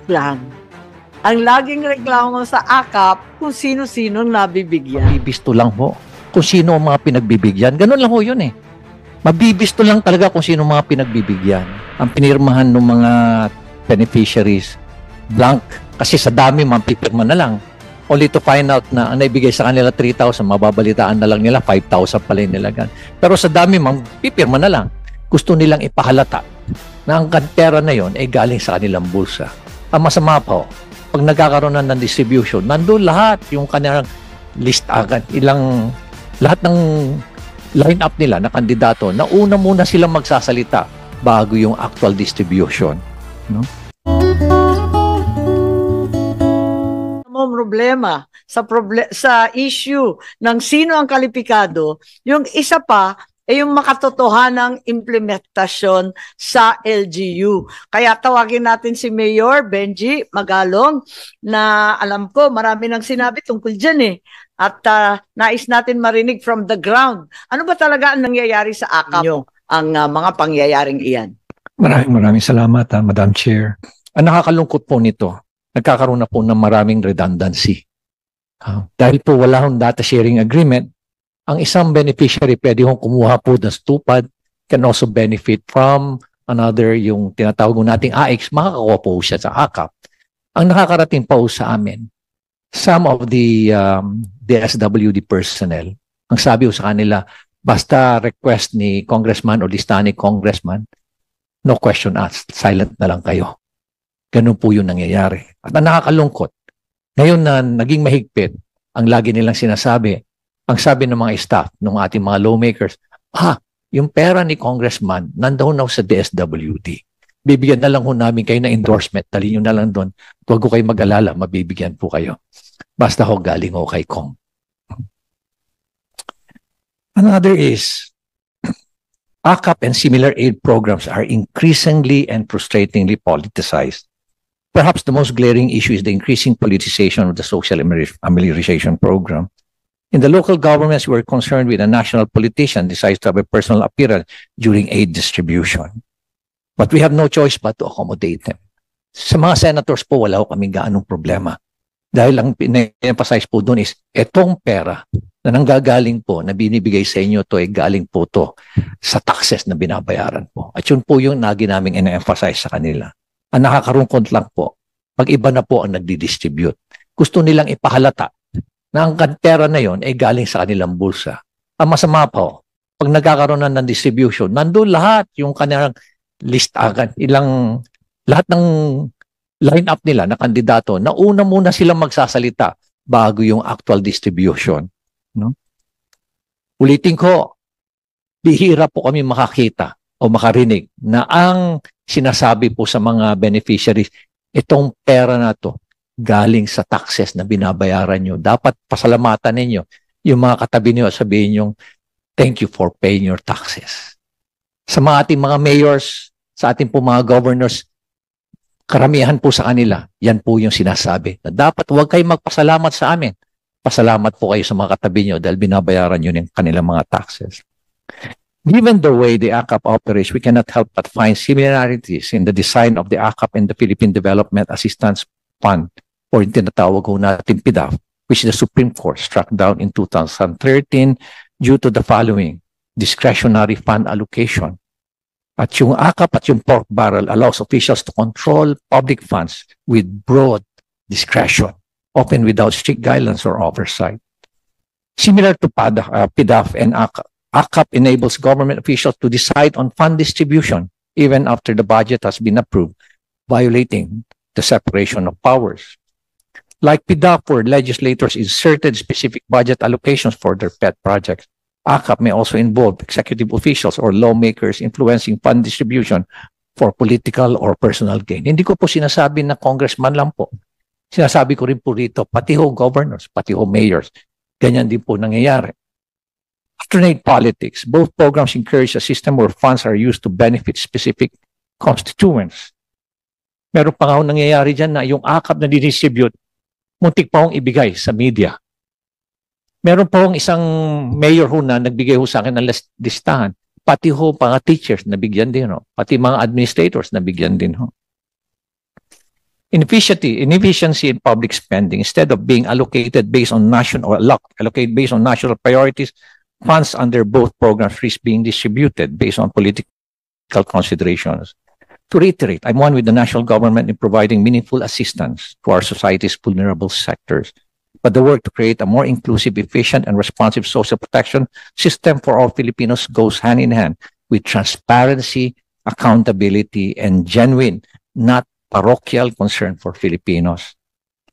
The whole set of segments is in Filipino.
plan. Ang laging reklamo sa AKAP kung sino-sino nabibigyan. Mabibisto lang ho kung sino ang mga pinagbibigyan. Ganun lang ho yun eh. Mabibisto lang talaga kung sino ang mga pinagbibigyan. Ang pinirmahan ng mga beneficiaries, blank. Kasi sa dami, mapipirma na lang. Only to find out na ang naibigay sa kanila 3,000, mababalitaan na lang nila, 5,000 pala yung nilagan. Pero sa dami, pipirma na lang. Gusto nilang ipahalata na ang pera na yon ay galing sa kanilang bulsa. Ang masama pa ho, pag nagkakaroon na ng distribution, nandun lahat yung kanilang list agad. Lahat ng line-up nila na kandidato na una muna silang magsasalita bago yung actual distribution. No? Problema sa issue ng sino ang kalipikado, yung isa pa ay yung makatotohanang implementasyon sa LGU. Kaya tawagin natin si Mayor Benji Magalong na alam ko marami nang sinabi tungkol dyan eh. At nais natin marinig from the ground. Ano ba talaga ang nangyayari sa AKAP nyo, ang mga pangyayaring iyan? Maraming salamat, Madam Chair. Ang nakakalungkot po nito, nagkakaroon na po ng maraming redundancy. Dahil po wala hong data sharing agreement, ang isang beneficiary pwede hong kumuha po ng stupad, can also benefit from another, yung tinatawag nating AX, makakakuha po siya sa AKAP. Ang nakakarating po sa amin, some of the DSWD personnel, ang sabi ko sa kanila, basta request ni congressman o listahan ni congressman, no question asked, silent na lang kayo. Ganun po yung nangyayari. At ang nakakalungkot, ngayon na naging mahigpit, ang lagi nilang sinasabi, ang sabi ng mga staff, ng ating mga lawmakers, yung pera ni congressman, nandoon na sa DSWD. Bibigyan na lang ho namin kayo na endorsement, dali nyo na lang doon. Huwag ko kayo mag-alala, mabibigyan po kayo. Basta ho galing ho kay Kong. Another is, AKAP and similar aid programs are increasingly and frustratingly politicized. Perhaps the most glaring issue is the increasing politicization of the social amelioration program. In the local governments, we are concerned with a national politician decides to have a personal appearance during aid distribution. But we have no choice but to accommodate them. Sa mga senators po, wala ko kaming gaanong problema. Dahil ang pina-emphasize po doon is, etong pera na nanggagaling po, na binibigay sa inyo to ay galing po to sa taxes na binabayaran po. At yun po yung lagi naming ina-emphasize sa kanila. Ang nakakarungkot lang po, pag iba na po ang nagdi-distribute. Gusto nilang ipahalata na ang pera na yon ay galing sa kanilang bulsa. Ang masama po, pag nagkakaroon na ng distribution, nandun lahat yung kanilang list agad. Lahat ng line-up nila na kandidato na una muna silang magsasalita bago yung actual distribution. No? Ulitin ko, bihira po kami makakita o makarinig na ang sinasabi po sa mga beneficiaries, itong pera na to, galing sa taxes na binabayaran nyo. Dapat pasalamatan ninyo yung mga katabi nyo at sabihin nyo, thank you for paying your taxes. Sa mga ating mga mayors, sa ating po mga governors, karamihan po sa kanila, yan po yung sinasabi. Na dapat huwag kayong magpasalamat sa amin. Pasalamat po kayo sa mga katabi nyo dahil binabayaran nyo yung kanilang mga taxes. Given the way the AKAP operates, we cannot help but find similarities in the design of the AKAP and the Philippine Development Assistance Fund, or yung tinatawag ko natin PDAF, which the Supreme Court struck down in 2013 due to the following: discretionary fund allocation. At yung AKAP at yung pork barrel allows officials to control public funds with broad discretion, often without strict guidelines or oversight. Similar to PDAF and AKAP, AKAP enables government officials to decide on fund distribution even after the budget has been approved, violating the separation of powers. Like PDAF, where legislators inserted specific budget allocations for their pet projects, AKAP may also involve executive officials or lawmakers influencing fund distribution for political or personal gain. Hindi ko po sinasabi na congressman lang po. Sinasabi ko rin po rito, pati ho governors, pati ho mayors. Ganyan din po nangyayari. Alternate politics. Both programs encourage a system where funds are used to benefit specific constituents. Meron pa nga nangyayari dyan na yung AKAP na didistribute, muntik pa hong ibigay sa media. Meron pa hong isang mayor ho na nagbigay ho sa akin ng listahan. Pati ho mga teachers nabigyan din ho. Pati mga administrators nabigyan din ho. Inefficiency in public spending, instead of being allocated based on allocated based on national priorities, funds under both programs risk being distributed based on political considerations. To reiterate, I'm one with the national government in providing meaningful assistance to our society's vulnerable sectors. But the work to create a more inclusive, efficient, and responsive social protection system for all Filipinos goes hand in hand with transparency, accountability, and genuine, not parochial concern for Filipinos.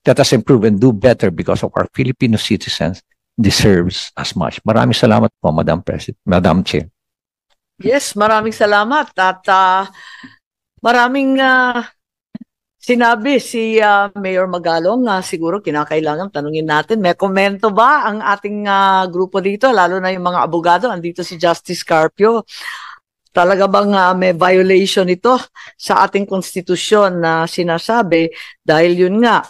Let us improve and do better because of our Filipino citizens deserves as much. Maraming salamat po, Madam President, Madam Chair. Yes, maraming salamat at maraming sinabi si Mayor Magalong na siguro kinakailangan tanungin natin. May komento ba ang ating grupo dito, lalo na yung mga abogado? Andito si Justice Carpio. Talaga bang may violation ito sa ating konstitusyon na sinasabi dahil yun nga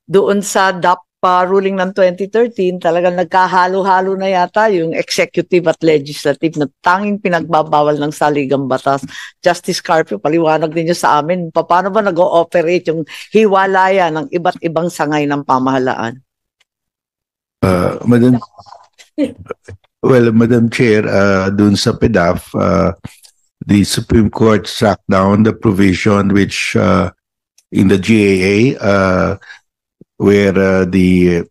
doon sa DAP ruling ng 2013 talagang nagkahalo-halo na yata yung executive at legislative na tanging pinagbabawal ng saligang batas. Justice Carpio, paliwanag ninyo sa amin paano ba nag-ooperate yung hiwalaya ng iba't ibang sangay ng pamahalaan? Madam Chair, dun sa PDAF, the Supreme Court struck down the provision which in the GAA where the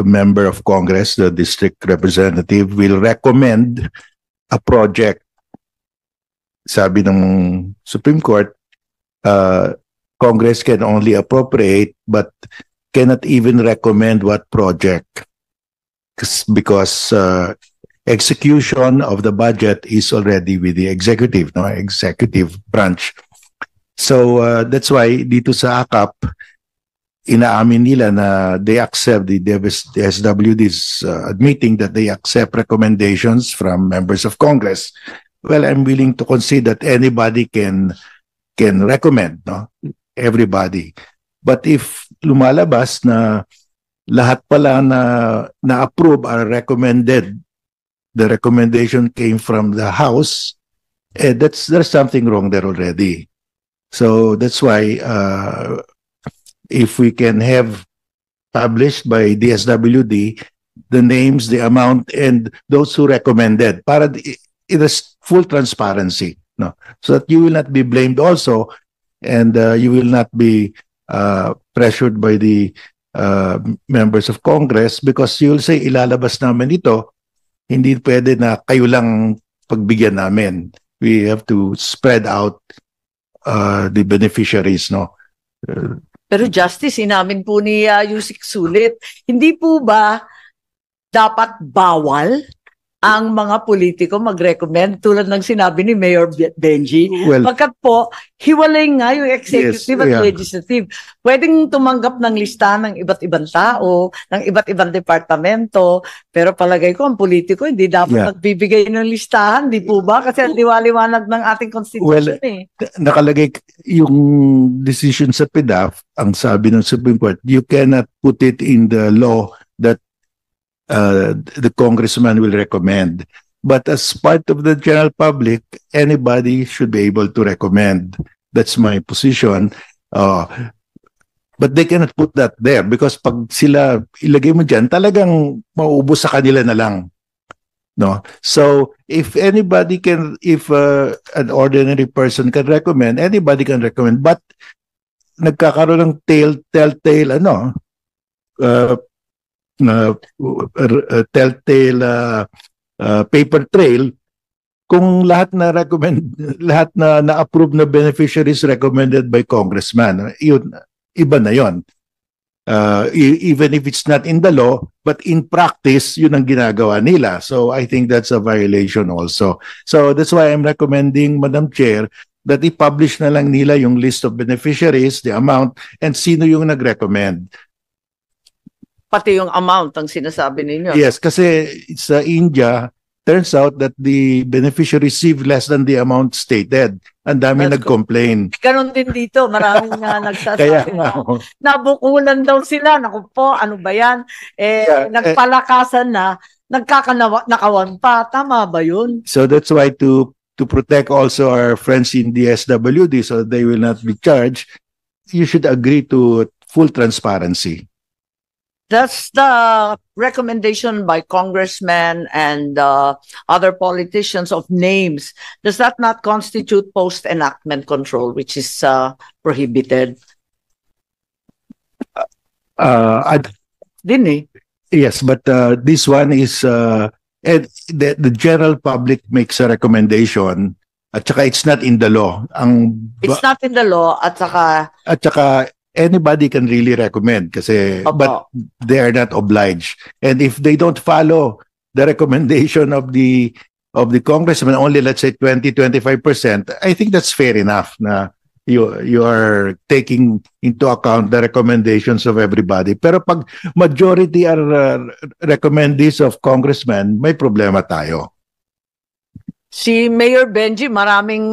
member of Congress, the district representative, will recommend a project. Sabi ng Supreme Court, Congress can only appropriate but cannot even recommend what project because execution of the budget is already with the executive branch. So that's why dito sa AKAP, inaamin nila na they accept, the SWD is admitting that they accept recommendations from members of Congress. Well, I'm willing to concede that anybody can recommend, no? Everybody. But if lumalabas na lahat pala na approve are recommended, the recommendation came from the House, there's something wrong there already. So that's why if we can have published by DSWD the names, the amount, and those who recommended, para it is full transparency, no, so that you will not be blamed also, and you will not be pressured by the members of Congress because you will say ilalabas namin ito, hindi pwede na kayo lang pagbigyan namin. We have to spread out the beneficiaries, no. Pero Justice, inamin po ni Yusik Sulit, hindi po ba dapat bawal ang mga politiko mag-recommend tulad ng sinabi ni Mayor Benji? Well, pagkat po, hiwalay nga yung executive at legislative. Pwedeng tumanggap ng listahan ng iba't ibang tao, ng iba't ibang departamento, pero palagay ko ang politiko hindi dapat nagbibigay ng listahan, di po ba? Kasi ang liwaliwanag ng ating constitution nakalagay yung decision sa PDAF, ang sabi ng Supreme Court, you cannot put it in the law that the congressman will recommend. But as part of the general public, anybody should be able to recommend. That's my position. But they cannot put that there because pag sila ilagay mo dyan, talagang mauubos sa kanila na lang. No? So if anybody can, if an ordinary person can recommend, anybody can recommend. But nagkakaroon ng telltale paper trail kung lahat na recommend, lahat na approve na beneficiaries recommended by congressman, yun, iba na yon. Even if it's not in the law, but in practice, yun ang ginagawa nila. So I think that's a violation also. So that's why I'm recommending, Madam Chair, that i-publish na lang nila yung list of beneficiaries, the amount, and sino yung nag-recommend. Pati yung amount ang sinasabi ninyo. Yes, kasi sa India, turns out that the beneficiary received less than the amount stated. Ang dami nag-complain. Ganon din dito, maraming nagsasabi. Kaya nabukulan daw sila. Naku po, ano ba yan? Nagpalakasan na, nakawan pa. Tama ba yun? So that's why to protect also our friends in the SWD so they will not be charged, you should agree to full transparency. That's the recommendation by congressmen and other politicians of names. Does that not constitute post-enactment control, which is prohibited? Din eh. Yes, but this one is and the general public makes a recommendation at saka it's not in the law. It's not in the law at saka anybody can really recommend kasi but they are not obliged. And if they don't follow the recommendation of the congressman, only let's say 20-25%, I think that's fair enough na you are taking into account the recommendations of everybody. Pero pag majority are recommendees of congressmen, may problema tayo. Si Mayor Benji maraming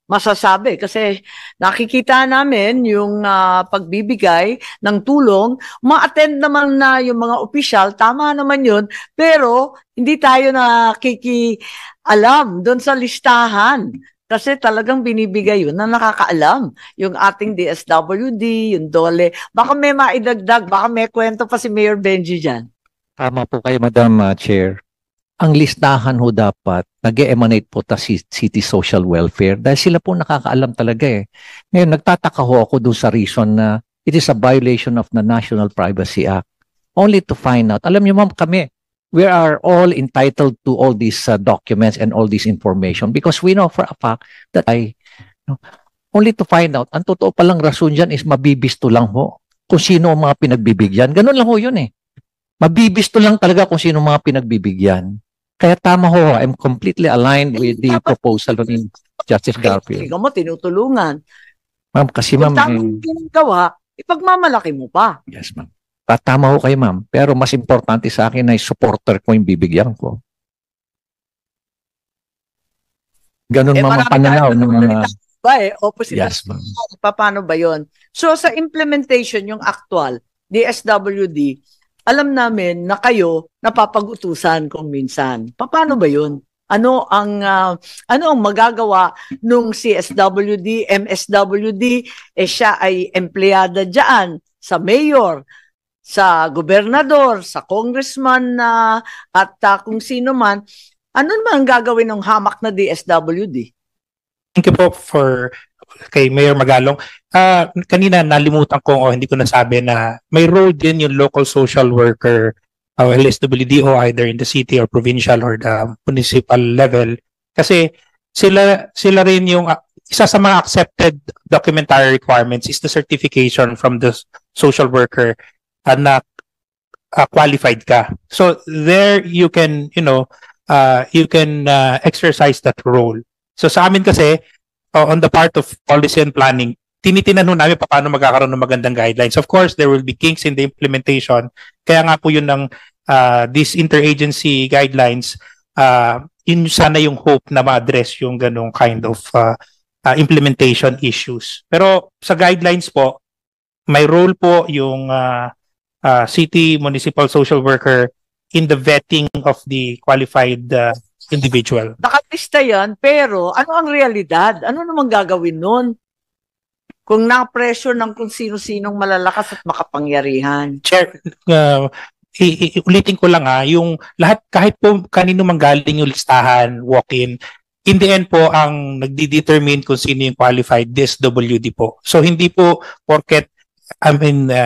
masasabi kasi nakikita namin yung pagbibigay ng tulong, ma-attend naman na yung mga opisyal, tama naman yun, pero hindi tayo nakikialam doon sa listahan. Kasi talagang binibigay yun na nakakaalam. Yung ating DSWD, yung DOLE. Baka may maidagdag, baka may kwento pa si Mayor Benji dyan. Tama po kayo, Madam Chair. Ang listahan ho dapat, nag-emanate po ta City Social Welfare dahil sila po nakakaalam talaga eh. Ngayon, nagtataka ho ako doon sa reason na it is a violation of the National Privacy Act. Only to find out. Alam niyo ma'am, kami, we are all entitled to all these documents and all this information because we know for a fact that only to find out, ang totoo palang rason dyan is mabibisto lang ho kung sino ang mga pinagbibigyan. Ganun lang ho yun eh. Mabibisto lang talaga kung sino ang mga pinagbibigyan. Kaya tama ho, I'm completely aligned with the proposal of Justice Garfield. Ikaw mo, tinutulungan. Ma'am, kasi ma'am... Kung tamang ginagawa, ipagmamalaki mo pa. Yes ma'am. Tama ho kayo ma'am, pero mas importante sa akin ay supporter ko yung bibigyan ko. Ganun ma'am ang pananaw ng mga... Opposite. Yes ma'am. Paano ba yun? So sa implementation, yung actual, DSWD, alam namin na kayo napapag-utusan kung minsan. Paano ba yun? Ano ang magagawa nung CSWD, MSWD, siya ay empleyada diyan sa mayor, sa gobernador, sa congressman at kung sino man, ano naman ang gagawin ng hamak na DSWD? Thank you po for kay Mayor Magalong. Kanina nalimutan ko o hindi ko nasabi na may role din yung local social worker o LSWD o either in the city or provincial or the municipal level. Kasi sila rin yung isa sa mga accepted documentary requirements is the certification from the social worker na qualified ka. So there you can, exercise that role. So sa amin kasi, on the part of policy and planning, tinitinan ho namin paano magkakaroon ng magandang guidelines. Of course, there will be kinks in the implementation. Kaya nga po yun ng these interagency guidelines, yun sana yung hope na ma-address yung ganong kind of implementation issues. Pero sa guidelines po, may role po yung city municipal social worker in the vetting of the qualified individual. Nakalista yan, pero ano ang realidad? Ano naman gagawin nun? Kung na-pressure ng kung sino-sinong malalakas at makapangyarihan. Chair, ulitin ko lang yung lahat, kahit po kanino manggaling yung listahan, walk-in, in the end po, ang nagdi-determine kung sino yung qualified, DSWD po. So hindi po porket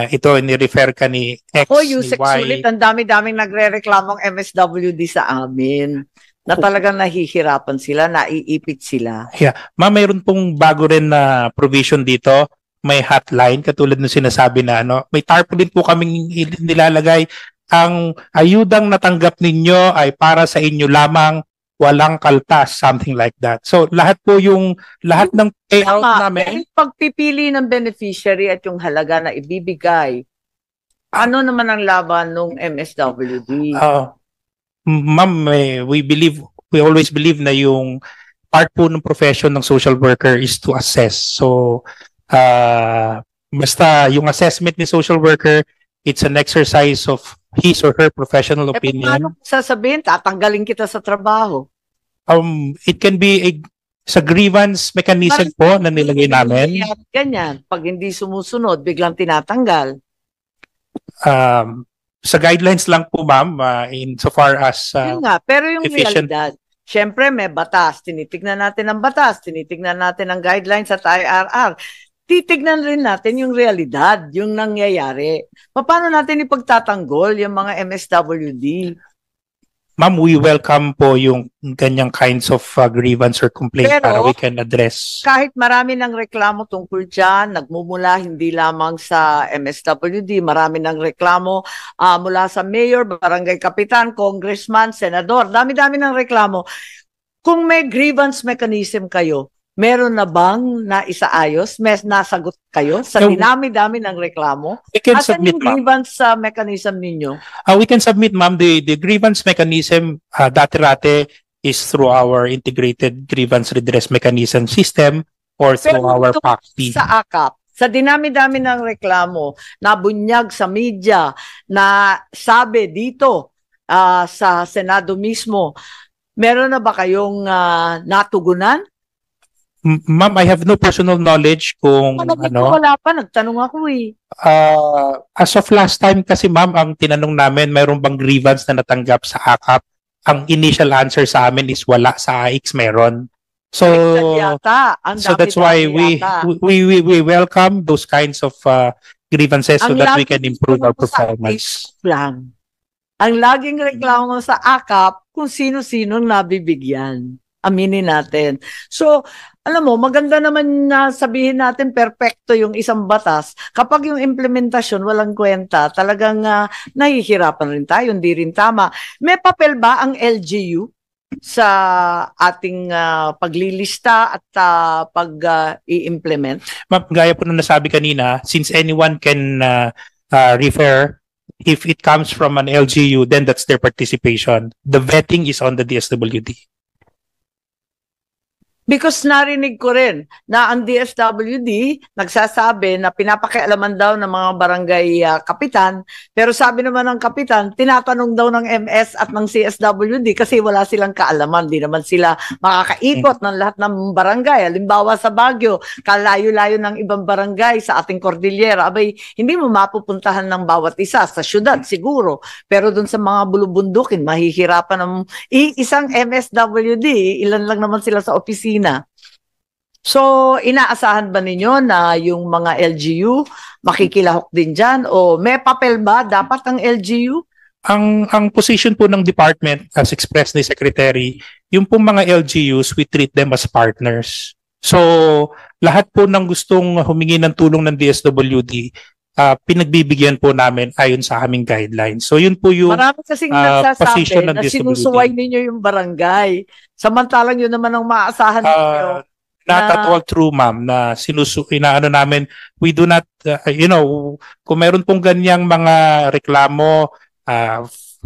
ito ni-refer ka ni X, ni Y. Sulit, ang dami-daming nagre-reklamong MSWD sa amin na talagang nahihirapan sila, naiipit sila. Yeah. Ma'am, mayroon pong bago rin na provision dito. May hotline, katulad ng sinasabi na may tarpaulin po kaming nilalagay. Ang ayudang natanggap ninyo ay para sa inyo lamang, walang kaltas, something like that. So lahat ng payout namin. Pagpipili ng beneficiary at yung halaga na ibibigay, ano naman ang laban ng MSWD? Ma'am, we always believe na yung part po ng profession ng social worker is to assess. So basta yung assessment ni social worker, it's an exercise of his or her professional opinion. Paano sasabihin, tatanggalin kita sa trabaho? It can be Sa grievance mechanism po na nilagay namin, Ganyan, pag hindi sumusunod, biglang tinatanggal. sa guidelines lang po ma'am, insofar as Yun nga, pero yung efficient. realidad, syempre may batas, tinitignan natin ang batas, tinitignan natin ang guidelines at IRR. Titignan rin natin yung realidad, yung nangyayari. Paano natin ipagtatanggol yung mga MSWD? Ma'am, we welcome po yung ganyang kinds of grievance or complaint Pero, para we can address. Kahit marami ng reklamo tungkol dyan, nagmumula hindi lamang sa MSWD, marami ng reklamo mula sa mayor, barangay kapitan, congressman, senador, dami-dami ng reklamo. Kung may grievance mechanism kayo, meron na bang naisaayos? May nasagot kayo sa No. dinami-dami ng reklamo? We can Asan submit, yung ma'am. grievance mechanism ninyo? We can submit, ma'am, the grievance mechanism dati-rate is through our integrated grievance redress mechanism system or through our ito PACP. sa AKAP, sa dinami-dami ng reklamo, nabunyag sa media, na sabi dito sa Senado mismo, meron na ba kayong natugunan? Ma'am, I have no personal knowledge kung Wala pa, nagtanong ako eh. as of last time kasi ma'am, ang tinanong namin, mayroon bang grievance na natanggap sa AKAP? Ang initial answer sa amin is wala, sa AIX meron. So, Yata, ang so that's why we welcome those kinds of grievances so Ang that we lagi can improve our ko sa performance. lang. Ang laging reklamo sa AKAP kung sino-sinong nabibigyan. Aminin natin. So, alam mo, maganda naman na sabihin natin perfecto yung isang batas. Kapag yung implementasyon walang kwenta, talagang nahihirapan rin tayo, hindi rin tama. May papel ba ang LGU sa ating paglilista at pag-i-implement? Ma'am, gaya po na nasabi kanina, since anyone can refer, if it comes from an LGU, then that's their participation. The vetting is on the DSWD. Because narinig ko rin na ang DSWD nagsasabi na pinapakialaman daw ng mga barangay kapitan, pero sabi naman ng kapitan, tinatanong daw ng MS at ng CSWD kasi wala silang kaalaman, di naman sila makakaikot ng lahat ng barangay. Halimbawa sa Baguio, kalayo-layo ng ibang barangay sa ating Cordillera, abay, hindi mo mapupuntahan ng bawat isa sa syudad siguro, pero dun sa mga bulubundukin, mahihirapan ng isang MSWD, ilan lang naman sila sa opisina. So, inaasahan ba ninyo na yung mga LGU makikilahok din dyan? O may papel ba dapat ang LGU? Ang position po ng department, as expressed ni Secretary, yung pong mga LGUs, we treat them as partners. So, lahat po ng gustong humingi ng tulong ng DSWD, pinagbibigyan po namin ayon sa aming guidelines. So, yun po yung Marami kasing position nagsasabi ng na DSWD. sinusuway ninyo yung barangay. Samantalang yun naman ang maaasahan ninyo. Not at all true, ma'am, na inaano namin, we do not, kung meron pong ganyang mga reklamo,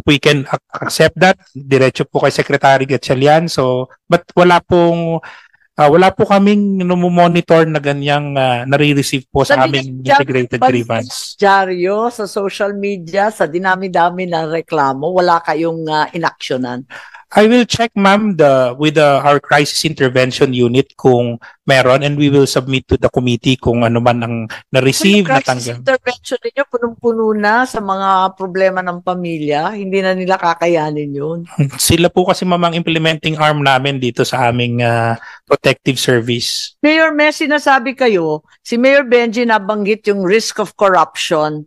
we can accept that. Diretso po kay Secretary Gatchalian. So, but wala po kaming monitor na ganyang nare-receive po sa aming integrated grievance. Dyaryo, sa social media, sa dinami-dami na reklamo, wala kayong inaksyonan. I will check, ma'am, with our crisis intervention unit kung meron, and we will submit to the committee kung ano man ang na-receive, crisis intervention ninyo, punong-puno na sa mga problema ng pamilya, hindi na nila kakayanin yun. Sila po kasi mamang implementing arm namin dito sa aming protective service. Mayor, may sinasabi kayo, si Mayor Benji nabanggit yung risk of corruption.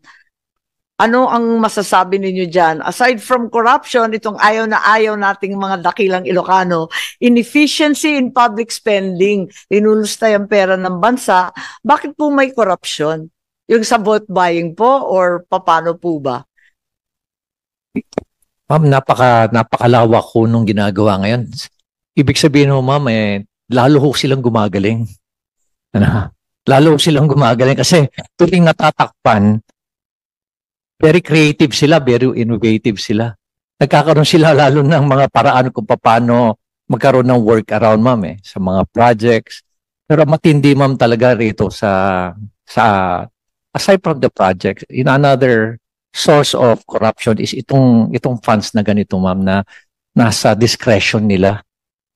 Ano ang masasabi ninyo dyan? Aside from corruption, itong ayaw na ayaw nating mga dakilang Ilocano, inefficiency in public spending, linulustay ang pera ng bansa, bakit po may corruption? Yung sa vote buying po or paano po ba? Ma'am, napakalawak ko nung ginagawa ngayon. Ibig sabihin mo, ma'am, lalo ho silang gumagaling. Lalo ho silang gumagaling kasi tuwing natatakpan, very creative sila, very innovative sila. Nagkakaroon sila lalo ng mga paraan kung paano magkaroon ng workaround, ma'am, sa mga projects. Pero matindi, ma'am, talaga rito sa aside from the projects, in another source of corruption is itong funds na ganito, ma'am, na nasa discretion nila.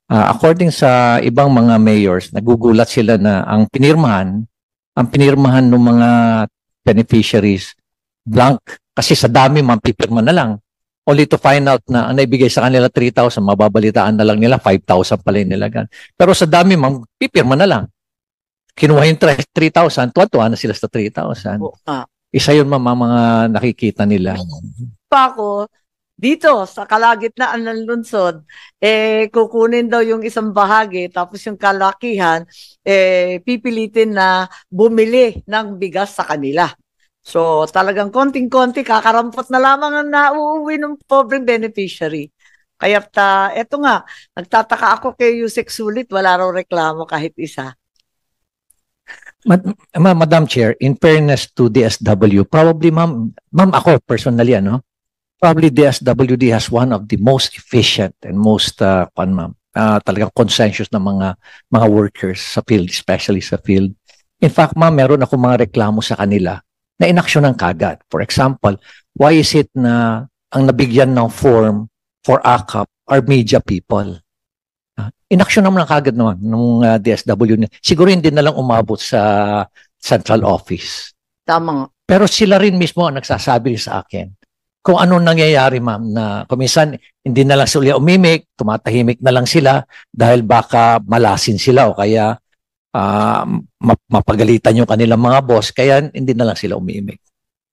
According sa ibang mga mayors, nagugulat sila na ang pinirmahan ng mga beneficiaries blank kasi sa dami pipirma na lang. Only to find out na ang naibigay sa kanila 3,000, mababalitaan na lang nila 5,000 pala yung nilagan. Pero sa dami pipirma na lang. Kinuha yung 3,000, tuwa-tuwa na sila sa 3,000. Isa yun mga nakikita nila. Pa ako, dito sa kalagitnaan ng lungsod, kukunin daw yung isang bahagi, tapos yung kalakihan, pipilitin na bumili ng bigas sa kanila. So talagang konting-konti, kakarampot na lamang ang nauuwi ng pobreng beneficiary. Kaya eto nga, nagtataka ako kay Yusek Sulit, wala raw reklamo kahit isa. Madam Chair, in fairness to DSW, probably ma'am ako personally, probably DSWD has one of the most efficient and most talagang consensus ng mga workers sa field, especially sa field. In fact, ma'am, meron ako mga reklamo sa kanila na inaksyonan kagad. For example, why is it na ang nabigyan ng form for AKAP are media people? Inaksyon naman kagad naman ng DSW. Siguro hindi na lang umabot sa central office. Tama. Pero sila rin mismo ang nagsasabi sa akin kung anong nangyayari, ma'am, na kuminsan hindi na lang sila umimik, tumatahimik na lang sila dahil baka malasin sila o kaya mapagalitan yung kanilang mga boss, kaya hindi na lang sila umiimik.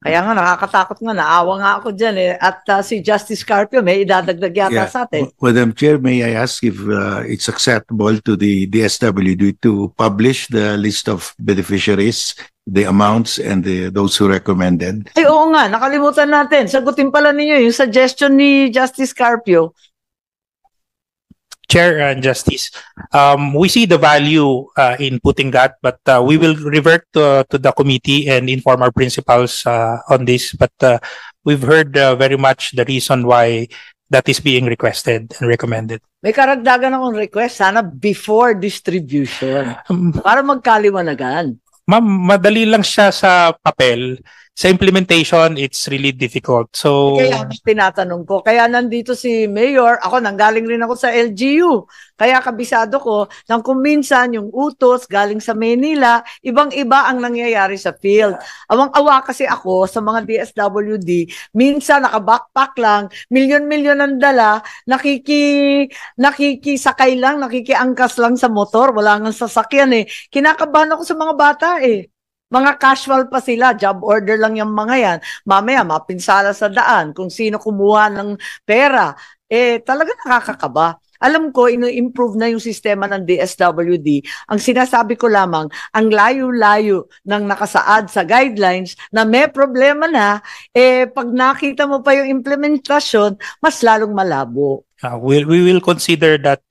Kaya nga, nakakatakot nga, naawa nga ako dyan At si Justice Carpio may idadagdag yata sa atin. Madam Chair, may I ask if it's acceptable to the DSWD to publish the list of beneficiaries, the amounts, and those who recommended? Ay, oo nga, nakalimutan natin. Sagutin pala ninyo yung suggestion ni Justice Carpio. Chair and Justice, we see the value in putting that, but we will revert to the committee and inform our principals on this. But we've heard very much the reason why that is being requested and recommended. May karagdagan akong request, sana before distribution, para magkaliwanagan. Ma'am, madali lang siya sa papel. Sa implementation, it's really difficult. So, kaya tinatanong ko. Kaya nandito si Mayor, ako nanggaling rin ako sa LGU. Kaya kabisado ko nang kung minsan yung utos galing sa Manila, ibang-iba ang nangyayari sa field. Awang-awa kasi ako sa mga DSWD, minsan naka-backpack lang, milyon-milyon ang dala, nakikisakay lang, nakikiangkas lang sa motor, wala nang sasakyan Kinakabahan ako sa mga bata Mga casual pa sila, job order lang yung mga yan. Mamaya, mapinsala sa daan kung sino kumuha ng pera. Talaga nakakakaba. Alam ko, ino-improve na yung sistema ng DSWD. Ang sinasabi ko lamang, ang layo-layo ng nakasaad sa guidelines na may problema na, pag nakita mo pa yung implementasyon, mas lalong malabo. We will consider that.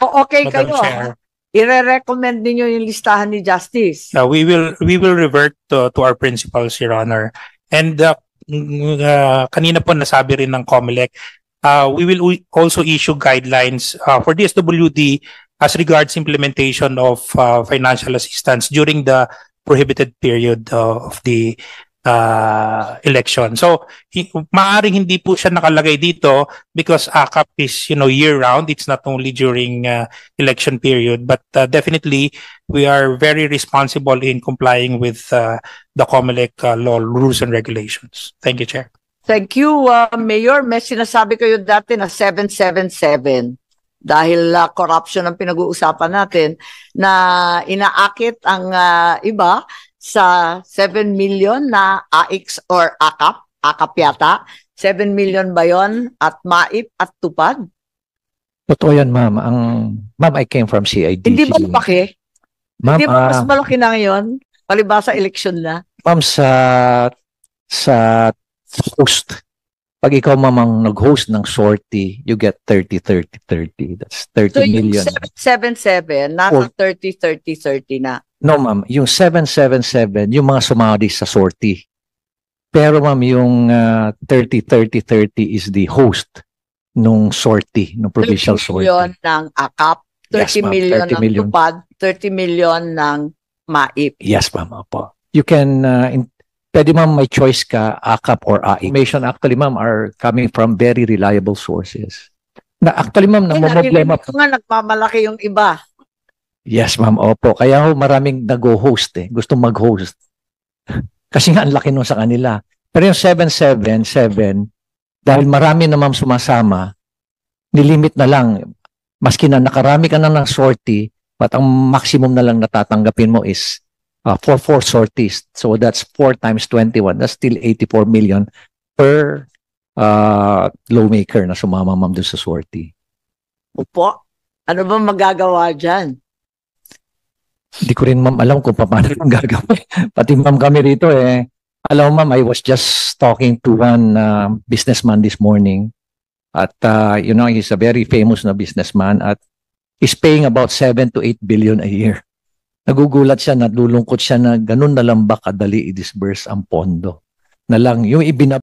Okay kayo. Ire-recommend niyo yung listahan ni Justice. We will revert to our principals, Your Honor. And kanina po nasabi rin ng COMELEC, we will also issue guidelines for DSWD as regards implementation of financial assistance during the prohibited period of the election. So, maaring hindi po siya nakalagay dito because AKAP is, year-round. It's not only during election period, but definitely we are very responsible in complying with the COMELEC law, rules, and regulations. Thank you, Chair. Thank you, Mayor. May sinasabi kayo dati na 777 dahil corruption ang pinag-uusapan natin na inaakit ang iba sa 7 million na AX or AKAP yata. 7 million ba yun? At MAIP at tupad? Totoo yan, ma'am. Ma'am, I came from CIDG. Hindi ba malaki? Ma'am, hindi ba mas malaki na ngayon? Palibasa election na? Ma'am, sa host, pag ikaw mamang nag-host ng sortie, you get 30-30-30. That's 30 million. So yung 777, nasa 30-30-30 na. No, ma'am. Yung 777, yung mga sumali sa sortie. Pero ma'am, yung 30-30-30 is the host nung sortie, nung provincial sortie. 30 million ng AKAP, 30 yes, million 30 ng million. tupad, 30 million ng MAIP. Yes, ma'am. Opo. You can, pwede ma'am may choice ka, AKAP or AIP. Information actually, ma'am, are coming from very reliable sources. Na actually, ma'am, namomblema narinig ko nga nagmamalaki yung iba. Yes, ma'am. Opo. Kaya ho, maraming nag-host eh. Gusto mag-host. Kasi nga, ang laki nun sa kanila. Pero yung 777, dahil marami na ma'am sumasama, nilimit na lang. Maski na nakarami ka na ng sortie, but ang maximum na lang natatanggapin mo is for 4 sorties. So that's 4 times 21. That's still 84 million per lawmaker na sumama ma'am doon sa sortie. Opo. Ano ba magagawa dyan? Hindi ko rin ma'am alam kung paano ang gagawin. Pati ma'am kami rito eh. Alam mo ma'am, I was just talking to one businessman this morning. At you know, he's a very famous na businessman at he's paying about 7 to 8 billion a year. Nagugulat siya, nalulungkot siya na ganun na lang ba kadali i-disburse ang pondo. Na lang, yung